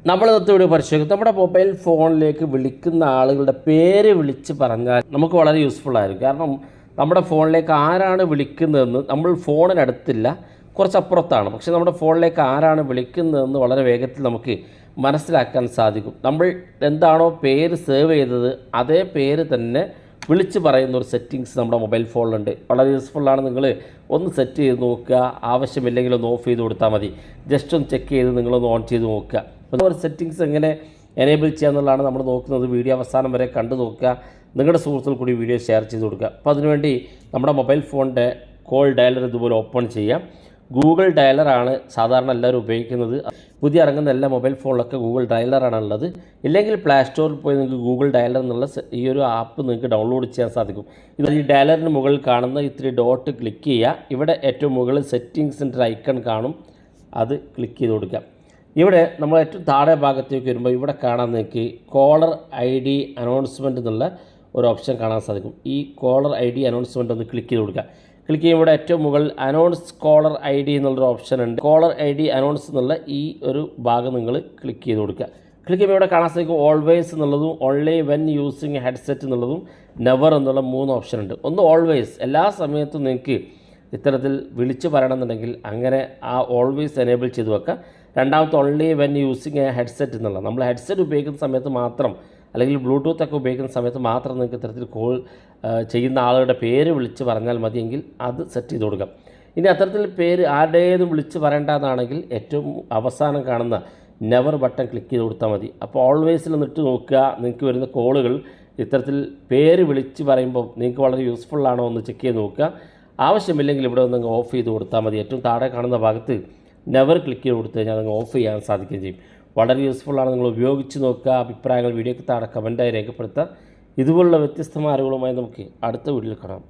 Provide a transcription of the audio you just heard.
നമ്മൾ ഇന്നത്തെ വീഡിയോ പരിശോധിക്കും. നമ്മുടെ മൊബൈൽ ഫോണിലേക്ക് വിളിക്കുന്ന ആളുകളുടെ പേര് വിളിച്ച് പറഞ്ഞാൽ നമുക്ക് വളരെ യൂസ്ഫുൾ ആയിരിക്കും. കാരണം നമ്മുടെ ഫോണിലേക്ക് ആരാണ് വിളിക്കുന്നതെന്ന് നമ്മൾ ഫോണിനടുത്തില്ല, കുറച്ചപ്പുറത്താണ്. പക്ഷേ നമ്മുടെ ഫോണിലേക്ക് ആരാണ് വിളിക്കുന്നതെന്ന് വളരെ വേഗത്തിൽ നമുക്ക് മനസ്സിലാക്കാൻ സാധിക്കും. നമ്മൾ എന്താണോ പേര് സേവ് ചെയ്തത് അതേ പേര് തന്നെ വിളിച്ച് പറയുന്ന ഒരു സെറ്റിങ്സ് നമ്മുടെ മൊബൈൽ ഫോണിലുണ്ട്. വളരെ യൂസ്ഫുള്ളാണ്. നിങ്ങൾ ഒന്ന് സെറ്റ് ചെയ്ത് നോക്കുക. ആവശ്യമില്ലെങ്കിൽ ഒന്ന് ഓഫ് ചെയ്ത് കൊടുത്താൽ മതി. ജസ്റ്റ് ഒന്ന് ചെക്ക് ചെയ്ത് നിങ്ങളൊന്ന് ഓൺ ചെയ്ത് നോക്കുക. അപ്പോൾ ഒരു സെറ്റിങ്സ് എങ്ങനെ എനേബിൾ ചെയ്യുക എന്നുള്ളതാണ് നമ്മൾ നോക്കുന്നത്. വീഡിയോ അവസാനം വരെ കണ്ടു നോക്കുക. നിങ്ങളുടെ സുഹൃത്തുക്കൾ കൂടി വീഡിയോ ഷെയർ ചെയ്ത് കൊടുക്കുക. അപ്പോൾ അതിനുവേണ്ടി നമ്മുടെ മൊബൈൽ ഫോണിൻ്റെ കോൾ ഡയലർ ഇതുപോലെ ഓപ്പൺ ചെയ്യാം. ഗൂഗിൾ ഡയലറാണ് സാധാരണ എല്ലാവരും ഉപയോഗിക്കുന്നത്. പുതിയ ഇറങ്ങുന്ന എല്ലാ മൊബൈൽ ഫോണിലൊക്കെ ഗൂഗിൾ ഡയലറാണ് ഉള്ളത്. ഇല്ലെങ്കിൽ പ്ലേ സ്റ്റോറിൽ പോയി നിങ്ങൾക്ക് ഗൂഗിൾ ഡയലർ എന്നുള്ള ഈ ഒരു ആപ്പ് നിങ്ങൾക്ക് ഡൗൺലോഡ് ചെയ്യാൻ സാധിക്കും. ഇത് ഈ ഡയലറിന് മുകളിൽ കാണുന്ന ഇത്തിരി ഡോട്ട് ക്ലിക്ക് ചെയ്യുക. ഇവിടെ ഏറ്റവും മുകളിൽ സെറ്റിങ്സിൻ്റെ ഒരു ഐക്കൺ കാണും, അത് ക്ലിക്ക് ചെയ്ത് കൊടുക്കുക. ഇവിടെ നമ്മൾ ഏറ്റവും താഴെ ഭാഗത്തേക്ക് വരുമ്പോൾ ഇവിടെ കാണാൻ നിങ്ങൾക്ക് കോളർ ഐ ഡി അനൗൺസ്മെൻറ്റ് എന്നുള്ള ഒരു ഓപ്ഷൻ കാണാൻ സാധിക്കും. ഈ കോളർ ഐ ഡി അനൗൺസ്മെൻറ്റ് ഒന്ന് ക്ലിക്ക് ചെയ്ത് കൊടുക്കുക. ക്ലിക്ക് ചെയ്യുമ്പോൾ ഇവിടെ ഏറ്റവും മുകളിൽ അനൗൺസ് കോളർ ഐ ഡി എന്നുള്ളൊരു ഓപ്ഷൻ ഉണ്ട്. കോളർ ഐ ഡി അനൗൺസ് എന്നുള്ള ഈ ഒരു ഭാഗം നിങ്ങൾ ക്ലിക്ക് ചെയ്ത് കൊടുക്കുക. ക്ലിക്ക് ചെയ്യുമ്പോൾ ഇവിടെ കാണാൻ സാധിക്കും ഓൾവേസ് എന്നുള്ളതും ഓൺലി വെൻ യൂസിങ് ഹെഡ്സെറ്റ് എന്നുള്ളതും നെവർ എന്നുള്ള 3 ഓപ്ഷൻ ഉണ്ട്. ഒന്ന് ഓൾവേസ്, എല്ലാ സമയത്തും നിങ്ങൾക്ക് ഇത്തരത്തിൽ വിളിച്ച് പറയണമെന്നുണ്ടെങ്കിൽ അങ്ങനെ ആ ഓൾവേസ് എനേബിൾ ചെയ്ത് വെക്കുക. രണ്ടാമത്തെ ഓൺലി വെൻ യൂസിങ് ഹെഡ്സെറ്റ് എന്നുള്ള, നമ്മൾ ഹെഡ്സെറ്റ് ഉപയോഗിക്കുന്ന സമയത്ത് മാത്രം അല്ലെങ്കിൽ ബ്ലൂടൂത്ത് ഒക്കെ ഉപയോഗിക്കുന്ന സമയത്ത് മാത്രം നിങ്ങൾക്ക് ഇത്തരത്തിൽ കോൾ ചെയ്യുന്ന ആളുടെ പേര് വിളിച്ച് പറഞ്ഞാൽ മതിയെങ്കിൽ അത് സെറ്റ് ചെയ്ത് കൊടുക്കാം. ഇനി അത്തരത്തിൽ പേര് ആരുടേതും വിളിച്ച് പറയേണ്ടതാണെങ്കിൽ ഏറ്റവും അവസാനം കാണുന്ന നെവർ ബട്ടൺ ക്ലിക്ക് ചെയ്ത് കൊടുത്താൽ മതി. അപ്പോൾ ഓൾവേസിൽ നിന്നിട്ട് നോക്കുക, നിങ്ങൾക്ക് വരുന്ന കോളുകൾ ഇത്തരത്തിൽ പേര് വിളിച്ച് പറയുമ്പോൾ നിങ്ങൾക്ക് വളരെ യൂസ്ഫുള്ളാണോ എന്ന് ചെക്ക് ചെയ്ത് നോക്കുക. ആവശ്യമില്ലെങ്കിൽ ഇവിടെ ഒന്ന് ഓഫ് ചെയ്ത് കൊടുത്താൽ മതി. ഏറ്റവും താഴെ കാണുന്ന ഭാഗത്ത് നെവർ ക്ലിക്ക് ചെയ്ത് കൊടുത്തു കഴിഞ്ഞാൽ നിങ്ങൾ ഓഫ് ചെയ്യാൻ സാധിക്കുകയും ചെയ്യും. വളരെ യൂസ്ഫുള്ളാണ്. നിങ്ങൾ ഉപയോഗിച്ച് നോക്കുക. അഭിപ്രായങ്ങൾ വീഡിയോയ്ക്ക് താഴെ കമൻറ്റായി രേഖപ്പെടുത്തുക. ഇതുപോലുള്ള വ്യത്യസ്തമായ അറിവുകളുമായി നമുക്ക് അടുത്ത വീഡിയോയിൽ കാണാം.